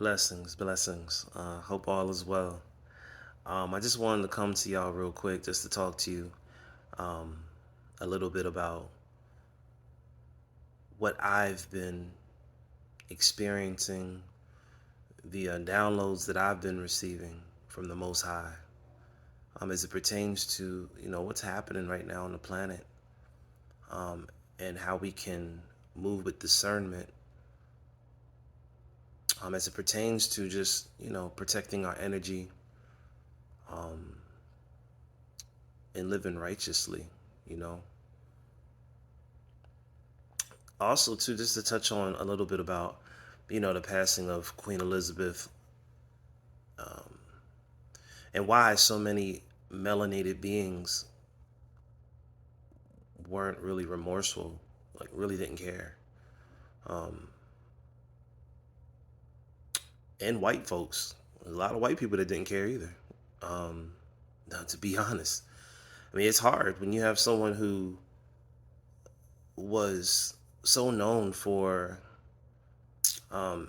Blessings, blessings. Hope all is well. I just wanted to come to y'all real quick just to talk to you um, a little bit about what I've been experiencing, the downloads that I've been receiving from the Most High, as it pertains to what's happening right now on the planet, um, and how we can move with discernment, as it pertains to just protecting our energy, um, and living righteously. You know, also too, just to touch on a little bit about the passing of Queen Elizabeth, um, and why so many melanated beings weren't really remorseful, like really didn't care, um, and white folks, a lot of white people that didn't care either. um, now, to be honest, I mean, it's hard when you have someone who was so known for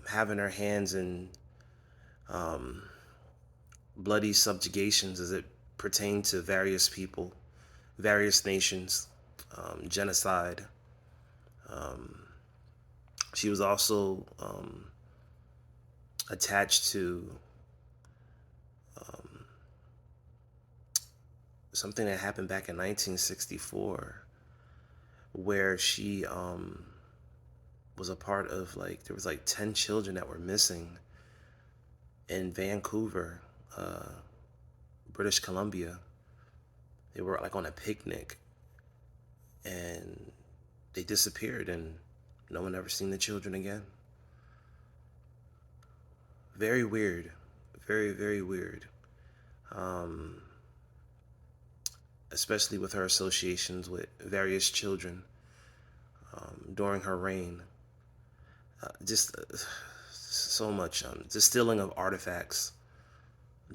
having her hands in um, bloody subjugations as it pertained to various people, various nations, genocide. Um, she was also attached to um, something that happened back in 1964, where she was a part of, like, there was like 10 children that were missing in Vancouver, uh, British Columbia. They were like on a picnic and they disappeared, and no one ever seen the children again. Very weird, very, very weird. Um, Especially with her associations with various children during her reign. Just so much. The stealing of artifacts,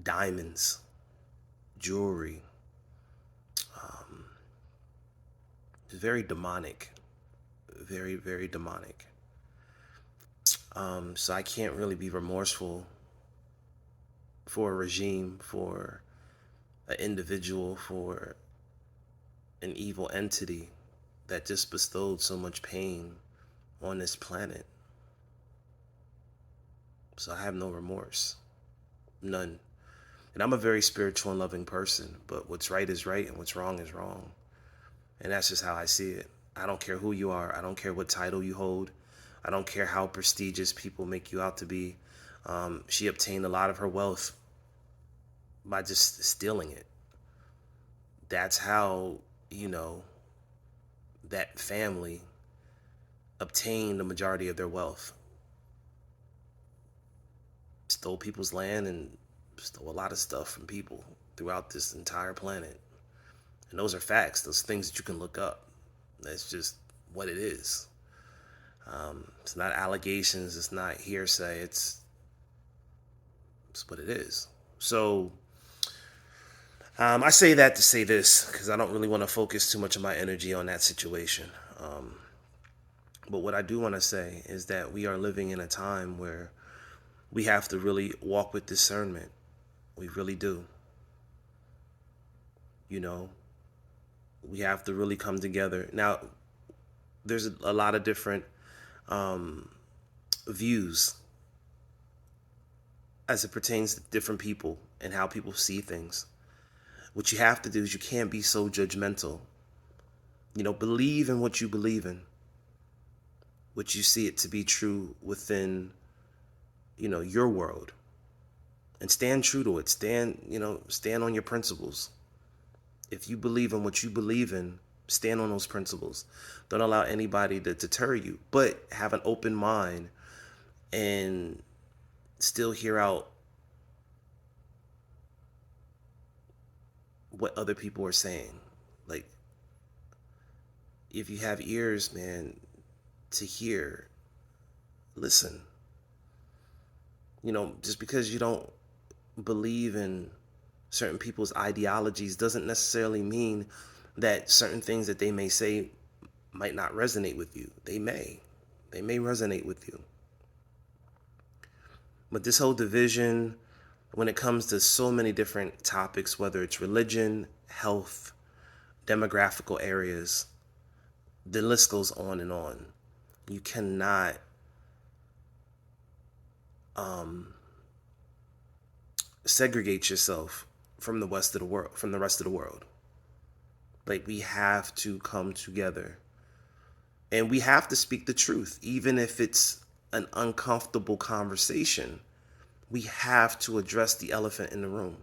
diamonds, jewelry. Um, Very demonic. Very, very demonic. So I can't really be remorseful for a regime, for an individual, for an evil entity that just bestowed so much pain on this planet. So I have no remorse. None. And I'm a very spiritual and loving person, but what's right is right and what's wrong is wrong. And that's just how I see it. I don't care who you are. I don't care what title you hold. I don't care how prestigious people make you out to be. She obtained a lot of her wealth by just stealing it. That's how, you know, that family obtained the majority of their wealth. Stole people's land and stole a lot of stuff from people throughout this entire planet. And those are facts. Those things that you can look up. That's just what it is. It's not allegations. It's not hearsay. It's what it is. So I say that to say this because I don't really want to focus too much of my energy on that situation. But what I do want to say is that we are living in a time where we have to really walk with discernment. We really do. You know, we have to really come together. Now, there's a lot of different um, views as it pertains to different people and how people see things. What you have to do is you can't be so judgmental. You know, believe in what you believe in, what you see it to be true within, your world, and stand true to it. Stand on your principles. If you believe in what you believe in, stand on those principles. Don't allow anybody to deter you, but have an open mind and still hear out what other people are saying. Like, if you have ears, man, to hear, listen. Just because you don't believe in certain people's ideologies doesn't necessarily mean that certain things that they may say might not resonate with you. They may resonate with you. But this whole division, when it comes to so many different topics, whether it's religion, health, demographical areas, the list goes on and on. You cannot segregate yourself from the rest of the world. Like, we have to come together, and we have to speak the truth, even if it's an uncomfortable conversation. We have to address the elephant in the room.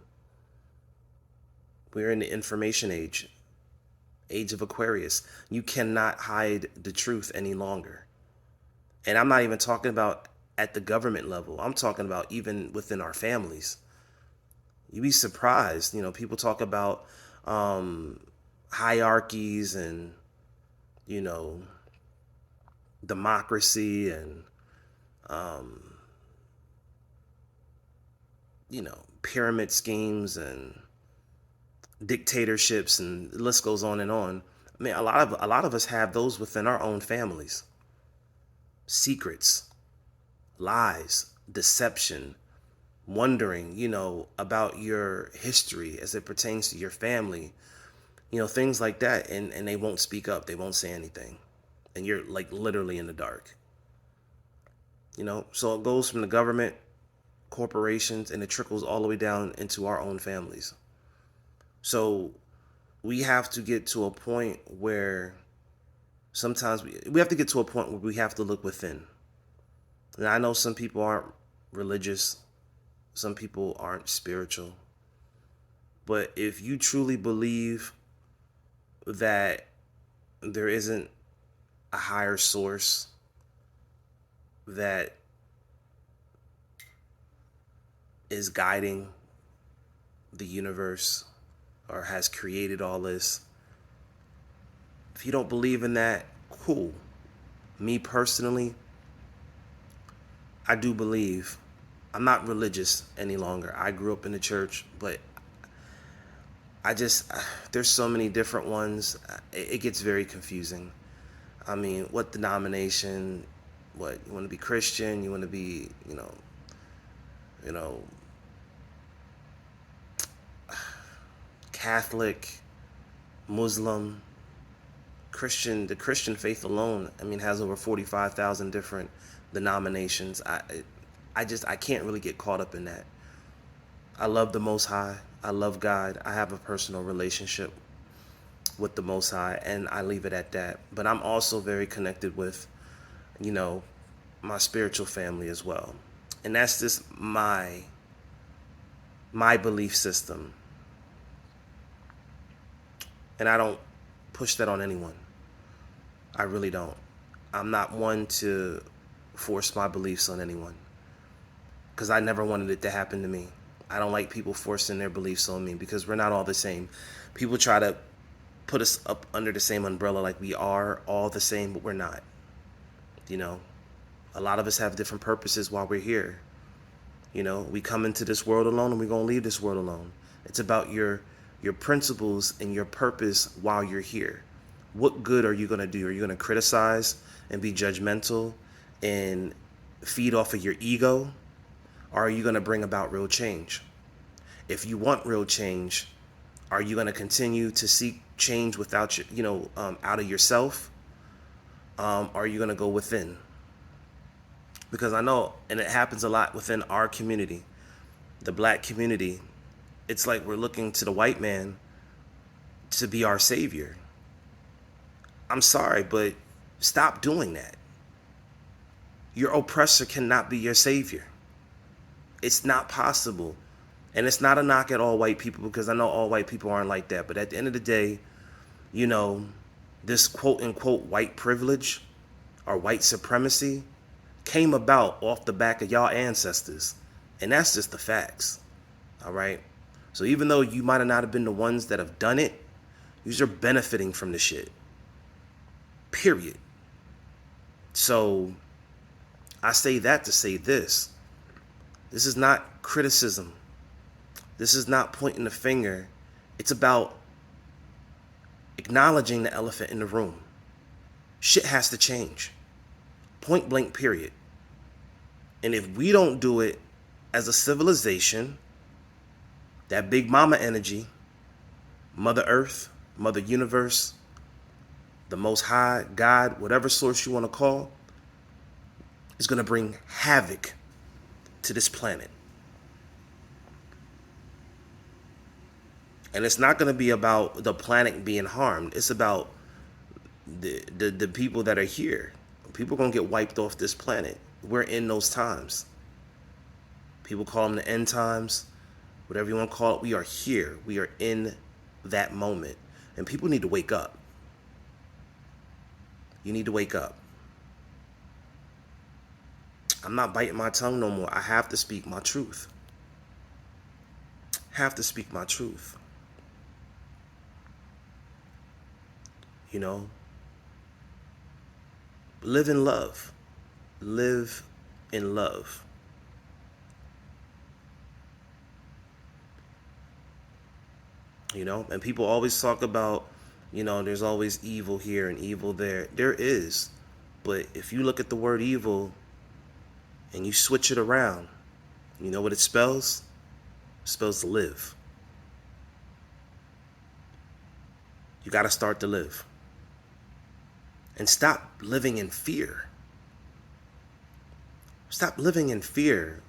We're in the information age of Aquarius. You cannot hide the truth any longer. And I'm not even talking about at the government level. I'm talking about even within our families. You'd be surprised. People talk about hierarchies and, democracy and, pyramid schemes and dictatorships, and the list goes on and on. I mean, a lot of us have those within our own families. Secrets, lies, deception, wondering, about your history as it pertains to your family, things like that. And they won't speak up. They won't say anything. And you're like literally in the dark. So it goes from the government, corporations, and it trickles all the way down into our own families. So we have to get to a point where sometimes we have to get to a point where we have to look within. And I know some people aren't religious, some people aren't spiritual, but if you truly believe that there isn't a higher source that is guiding the universe or has created all this, if you don't believe in that, cool. Me personally, I do believe. I'm not religious any longer. I grew up in the church, but there's so many different ones. It gets very confusing. I mean, what denomination? What, you want to be Christian? You want to be, Catholic, Muslim, Christian. The Christian faith alone, has over 45,000 different denominations. I can't really get caught up in that. I love the Most High. I love God. I have a personal relationship with the Most High, and I leave it at that. But I'm also very connected with, my spiritual family as well. And that's just my belief system. And I don't push that on anyone. I really don't. I'm not one to force my beliefs on anyone, because I never wanted it to happen to me. I don't like people forcing their beliefs on me, because we're not all the same. People try to put us up under the same umbrella like we are all the same, but we're not. A lot of us have different purposes while we're here. We come into this world alone, and we're going to leave this world alone. It's about your principles and your purpose while you're here. What good are you going to do? Are you going to criticize and be judgmental and feed off of your ego? Or are you going to bring about real change? If you want real change, are you going to continue to seek change without out of yourself? Are you going to go within? Because I know, and it happens a lot within our community, the black community, it's like we're looking to the white man to be our savior. I'm sorry, but stop doing that. Your oppressor cannot be your savior. It's not possible. And it's not a knock at all white people, because I know all white people aren't like that. But at the end of the day, this quote unquote white privilege or white supremacy came about off the back of y'all ancestors. And that's just the facts. All right. So even though you might have not have been the ones that have done it, you're benefiting from the shit. Period. So I say that to say this. This is not criticism. This is not pointing the finger. It's about acknowledging the elephant in the room. Shit has to change. Point blank, period. And if we don't do it, as a civilization, that big mama energy, Mother Earth, Mother Universe, the Most High, God, whatever source you want to call, is going to bring havoc to this planet. And it's not going to be about the planet being harmed. It's about the people that are here. People are going to get wiped off this planet. We're in those times. People call them the end times. Whatever you want to call it, we are here. We are in that moment. And people need to wake up. You need to wake up. I'm not biting my tongue no more. I have to speak my truth. Have to speak my truth. You know? Live in love. Live in love. You know? And people always talk about, there's always evil here and evil there. There is. But if you look at the word evil and you switch it around, you know what it spells? It spells live. You got to start to live. And stop living in fear. Stop living in fear.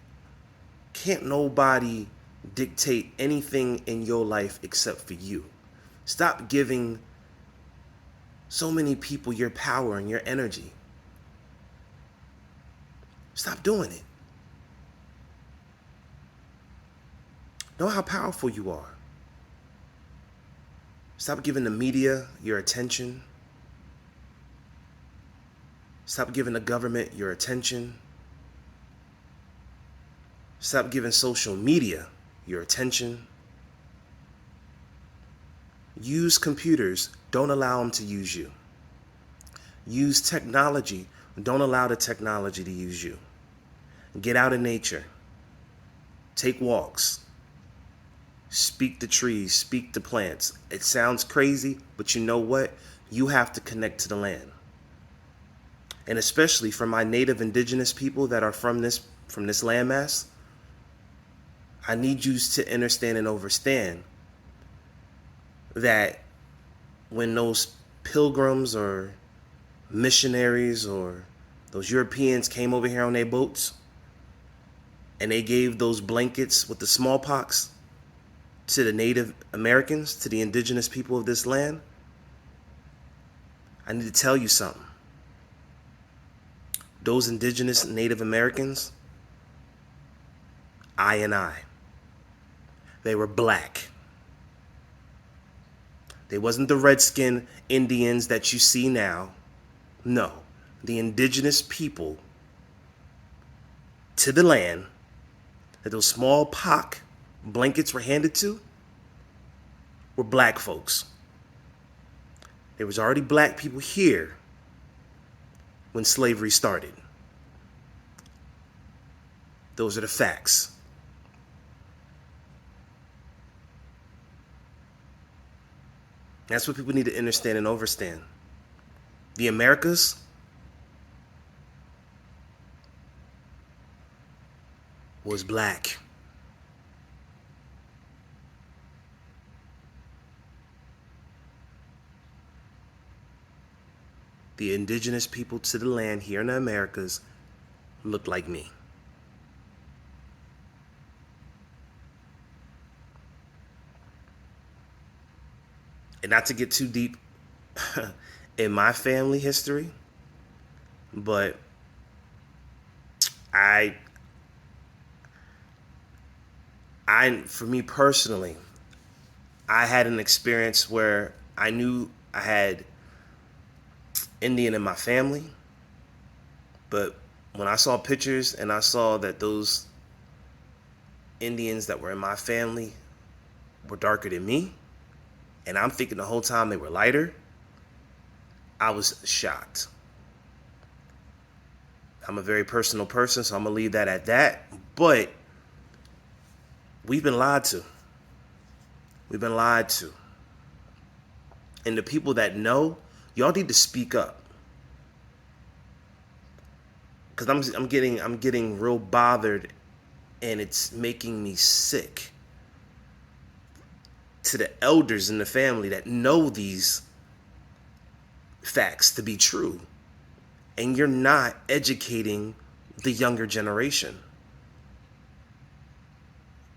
Can't nobody dictate anything in your life except for you. Stop giving so many people your power and your energy. Stop doing it. Know how powerful you are. Stop giving the media your attention. Stop giving the government your attention. Stop giving social media your attention. Use computers. Don't allow them to use you. Use technology. Don't allow the technology to use you. Get out in nature. Take walks. Speak to trees. Speak to plants. It sounds crazy, but you know what? You have to connect to the land. And especially for my native indigenous people that are from this landmass, I need you to understand and understand that when those pilgrims or missionaries or those Europeans came over here on their boats and they gave those blankets with the smallpox to the Native Americans, to the indigenous people of this land, I need to tell you something. Those indigenous Native Americans, they were black. They wasn't the redskin Indians that you see now. No, the indigenous people to the land that those smallpox blankets were handed to were black folks. There was already black people here when slavery started. Those are the facts. That's what people need to understand and understand. The Americas was black. The indigenous people to the land here in the Americas looked like me. And not to get too deep in my family history, but for me personally, I had an experience where I knew I had Indian in my family, but when I saw pictures and I saw that those Indians that were in my family were darker than me, and I'm thinking the whole time they were lighter, I was shocked. I'm a very personal person, so I'm going to leave that at that. But we've been lied to. We've been lied to. And the people that know, y'all need to speak up. Because I'm getting real bothered And it's making me sick to the elders in the family that know these facts to be true. And you're not educating the younger generation.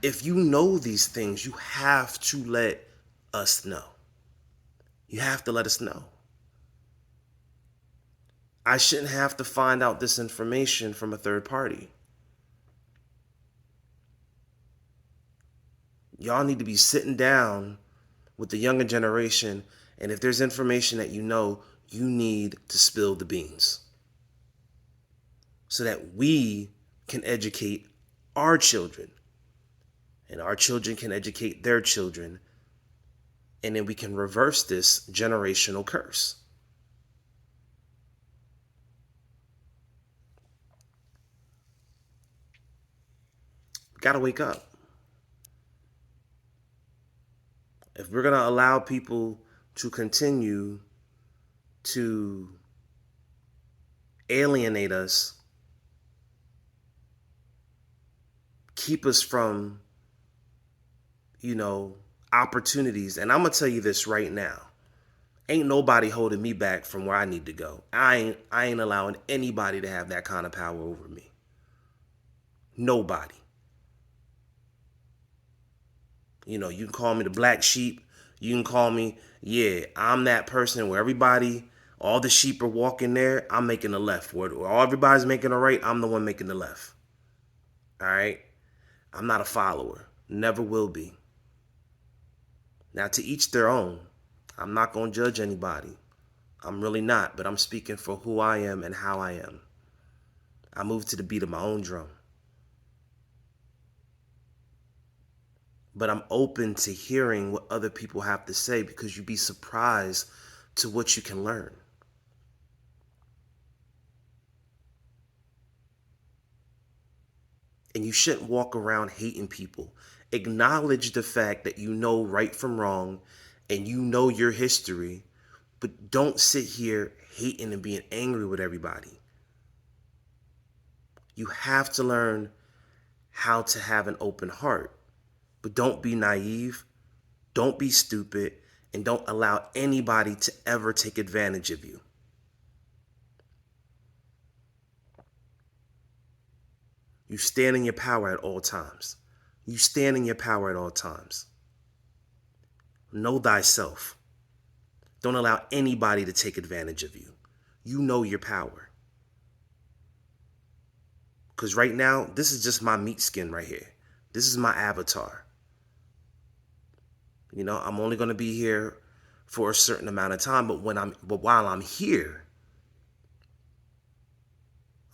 If you know these things, you have to let us know. You have to let us know. I shouldn't have to find out this information from a third party. Y'all need to be sitting down with the younger generation, and if there's information that you know, you need to spill the beans so that we can educate our children, and our children can educate their children, and then we can reverse this generational curse. We gotta wake up. If we're gonna allow people to continue to alienate us, keep us from, opportunities. And I'm gonna tell you this right now. Ain't nobody holding me back from where I need to go. I ain't allowing anybody to have that kind of power over me. Nobody. You can call me the black sheep. You can call me, yeah, I'm that person where all the sheep are walking there, I'm making the left. Where all everybody's making the right, I'm the one making the left. All right? I'm not a follower. Never will be. Now, to each their own. I'm not going to judge anybody. I'm really not, but I'm speaking for who I am and how I am. I move to the beat of my own drum. But I'm open to hearing what other people have to say, because you'd be surprised to what you can learn. And you shouldn't walk around hating people. Acknowledge the fact that you know right from wrong and you know your history, but don't sit here hating and being angry with everybody. You have to learn how to have an open heart, but don't be naive, don't be stupid, and don't allow anybody to ever take advantage of you. You stand in your power at all times. You stand in your power at all times. Know thyself. Don't allow anybody to take advantage of you. You know your power. Because right now, this is just my meat skin right here. This is my avatar. I'm only going to be here for a certain amount of time, but while I'm here,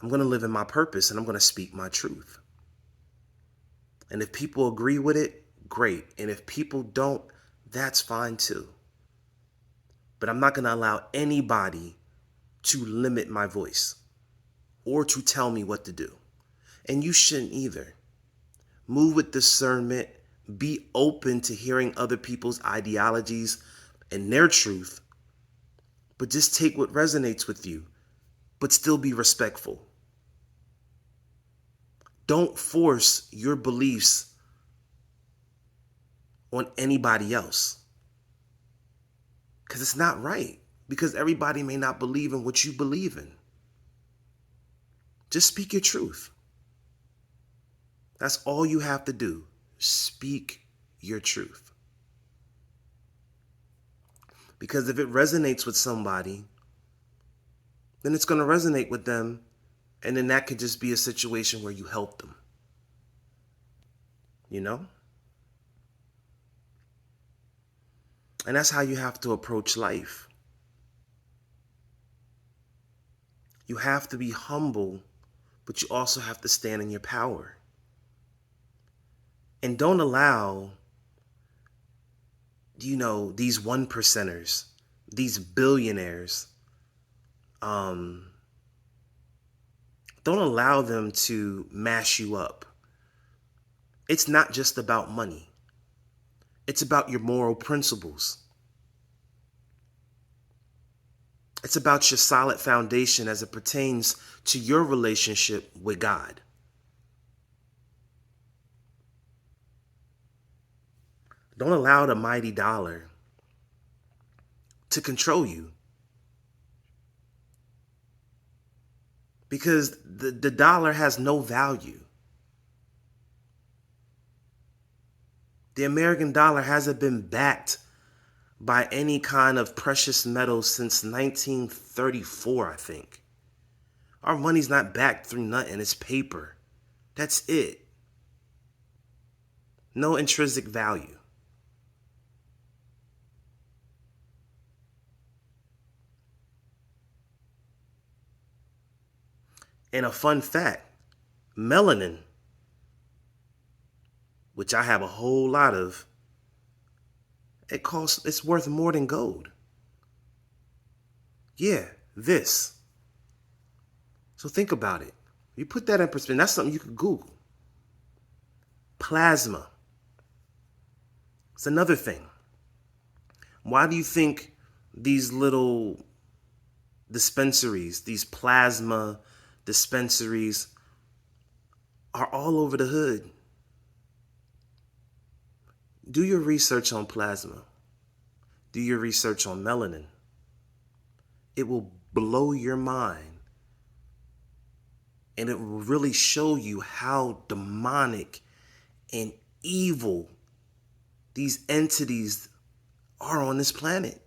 I'm going to live in my purpose and I'm going to speak my truth. And if people agree with it, great. And if people don't, that's fine too. But I'm not going to allow anybody to limit my voice or to tell me what to do. And you shouldn't either. Move with discernment. Be open to hearing other people's ideologies and their truth. But just take what resonates with you, but still be respectful. Don't force your beliefs on anybody else. Because it's not right. Because everybody may not believe in what you believe in. Just speak your truth. That's all you have to do. Speak your truth. Because if it resonates with somebody, then it's going to resonate with them. And then that could just be a situation where you help them. And that's how you have to approach life. You have to be humble, but you also have to stand in your power. And don't allow, these one percenters, these billionaires, don't allow them to mash you up. It's not just about money. It's about your moral principles. It's about your solid foundation as it pertains to your relationship with God. Don't allow the mighty dollar to control you, because the dollar has no value. The American dollar hasn't been backed by any kind of precious metal since 1934, I think. Our money's not backed through nothing. It's paper. That's it. No intrinsic value. And a fun fact, melanin, which I have a whole lot of, it's worth more than gold. Yeah, this. So think about it. You put that in perspective. That's something you could Google. Plasma. It's another thing. Why do you think these little dispensaries, these plasma dispensaries, are all over the hood? Do your research on plasma. Do your research on melanin. It will blow your mind. And it will really show you how demonic and evil these entities are on this planet.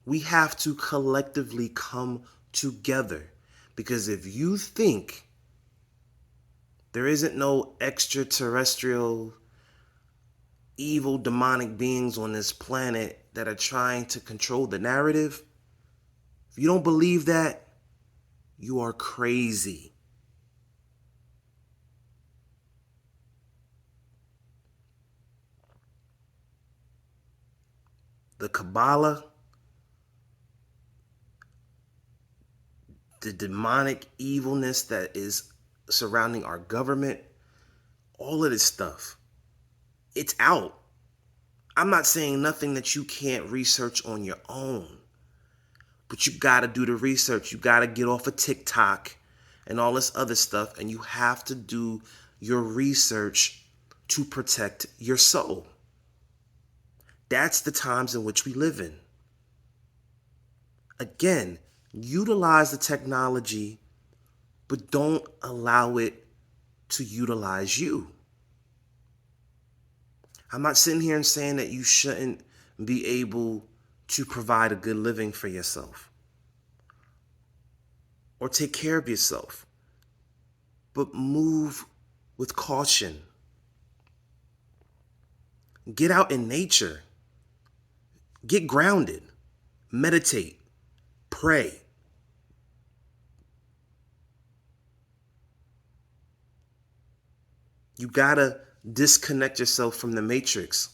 We have to collectively come together, because if you think there isn't no extraterrestrial evil demonic beings on this planet that are trying to control the narrative, if you don't believe that, you are crazy. The Kabbalah, the demonic evilness that is surrounding our government, all of this stuff, it's out. I'm not saying nothing that you can't research on your own, but you got to do the research. You got to get off of TikTok and all this other stuff, and you have to do your research to protect your soul. That's the times in which we live in. Again, utilize the technology, but don't allow it to utilize you. I'm not sitting here and saying that you shouldn't be able to provide a good living for yourself or take care of yourself, but move with caution. Get out in nature. Get grounded. Meditate. Pray. You gotta disconnect yourself from the matrix.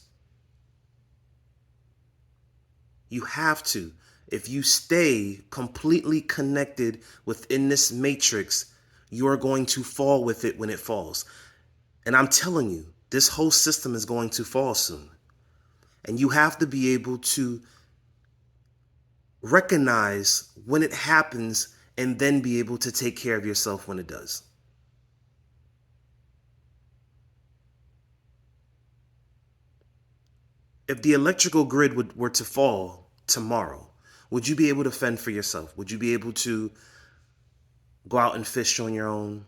You have to. If you stay completely connected within this matrix, you are going to fall with it when it falls. And I'm telling you, this whole system is going to fall soon. And you have to be able to recognize when it happens and then be able to take care of yourself when it does. If the electrical grid were to fall tomorrow, would you be able to fend for yourself? Would you be able to go out and fish on your own,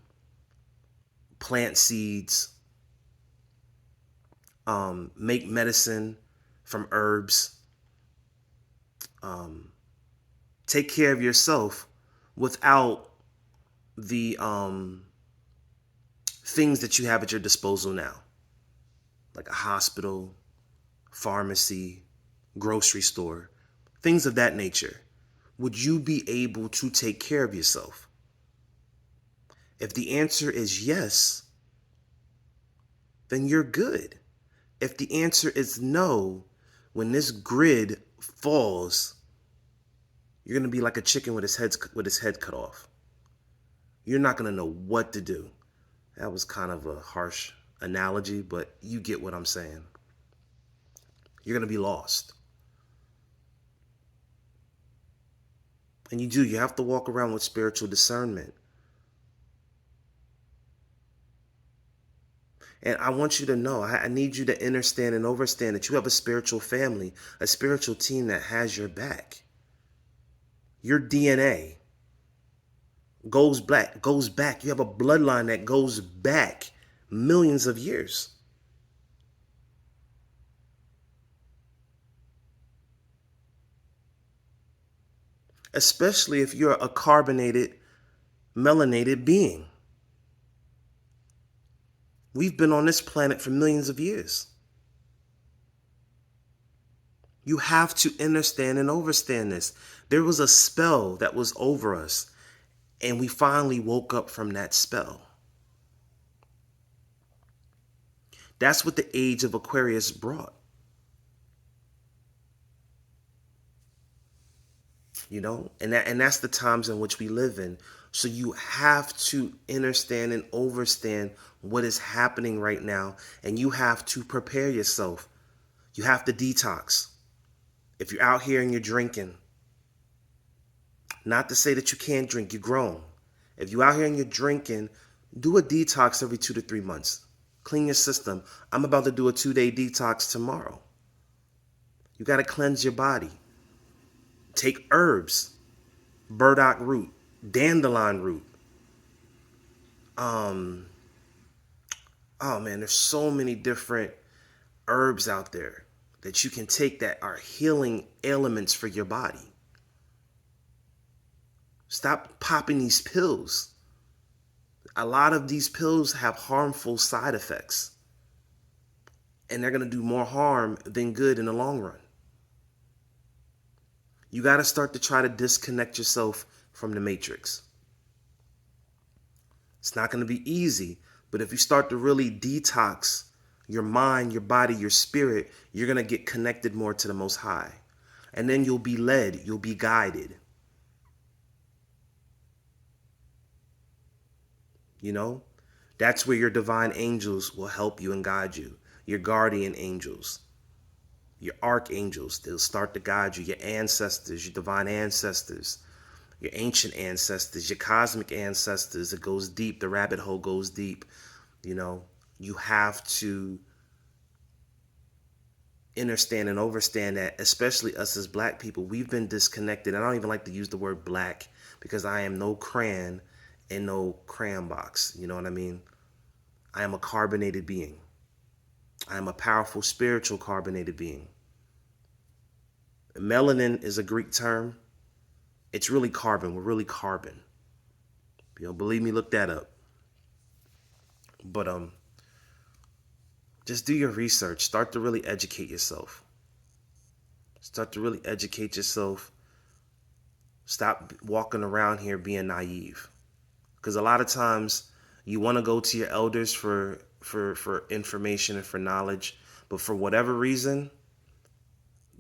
plant seeds, make medicine from herbs, take care of yourself without the things that you have at your disposal now, like a hospital, pharmacy, grocery store, things of that nature? Would you be able to take care of yourself? If the answer is yes, then you're good. If the answer is no, when this grid falls, you're going to be like a chicken with his head cut off. You're not going to know what to do. That was kind of a harsh analogy, but you get what I'm saying. You're going to be lost. And you have to walk around with spiritual discernment. And I want you to know, I need you to understand and understand that you have a spiritual family, a spiritual team that has your back. Your DNA goes back. You have a bloodline that goes back millions of years. Especially if you're a carbonated, melanated being. We've been on this planet for millions of years. You have to understand and understand this. There was a spell that was over us, and we finally woke up from that spell. That's what the age of Aquarius brought. And that's the times in which we live in. So you have to understand and understand what is happening right now, and you have to prepare yourself. You have to detox. If you're out here and you're drinking, not to say that you can't drink, you're grown. If you're out here and you're drinking, do a detox every 2 to 3 months. Clean your system. I'm about to do a 2-day detox tomorrow. You got to cleanse your body. Take herbs, burdock root, dandelion root. Oh man, there's so many different herbs out there that you can take that are healing elements for your body. Stop popping these pills. A lot of these pills have harmful side effects, and they're going to do more harm than good in the long run. You got to start to try to disconnect yourself from the matrix. It's not going to be easy, but if you start to really detox your mind, your body, your spirit, you're going to get connected more to the Most High. And then you'll be led, you'll be guided. That's where your divine angels will help you and guide you. Your guardian angels, your archangels, they'll start to guide you. Your ancestors, your divine ancestors, your ancient ancestors, your cosmic ancestors. It goes deep. The rabbit hole goes deep. You have to understand and understand that, especially us as black people, we've been disconnected. I don't even like to use the word black because I am no crayon in no crayon box. You know what I mean? I am a carbonated being. I am a powerful spiritual carbonated being. Melanin is a Greek term. It's really carbon. We're really carbon. If you don't believe me, look that up. But just do your research. Start to really educate yourself. Start to really educate yourself. Stop walking around here being naive. Because a lot of times you want to go to your elders for information and for knowledge, but for whatever reason,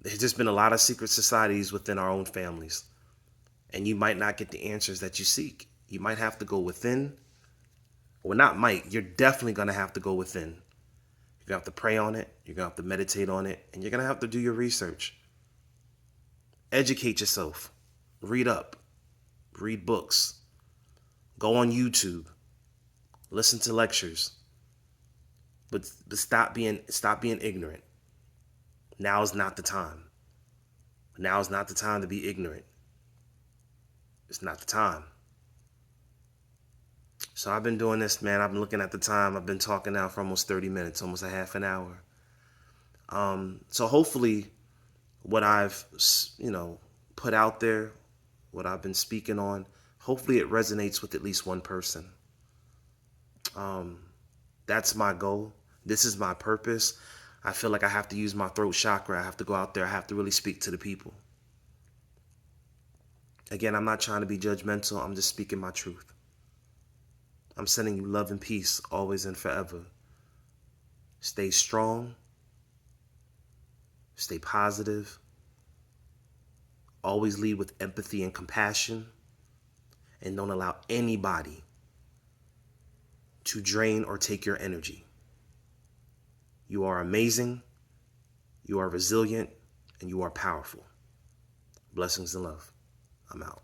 there's just been a lot of secret societies within our own families, and you might not get the answers that you seek. You might have to go within, or not might, you're definitely going to have to go within. You're going to have to pray on it, you're going to have to meditate on it, and you're going to have to do your research. Educate yourself. Read up. Read books. Go on YouTube. Listen to lectures. But stop being ignorant. Now is not the time. Now is not the time to be ignorant. It's not the time. So I've been doing this, man. I've been looking at the time. I've been talking now for almost 30 minutes, almost a half an hour. So hopefully what I've, put out there, what I've been speaking on, hopefully it resonates with at least one person. That's my goal. This is my purpose. I feel like I have to use my throat chakra. I have to go out there. I have to really speak to the people. Again, I'm not trying to be judgmental. I'm just speaking my truth. I'm sending you love and peace always and forever. Stay strong. Stay positive. Always lead with empathy and compassion. And don't allow anybody to drain or take your energy. You are amazing. You are resilient. And you are powerful. Blessings and love. I'm out.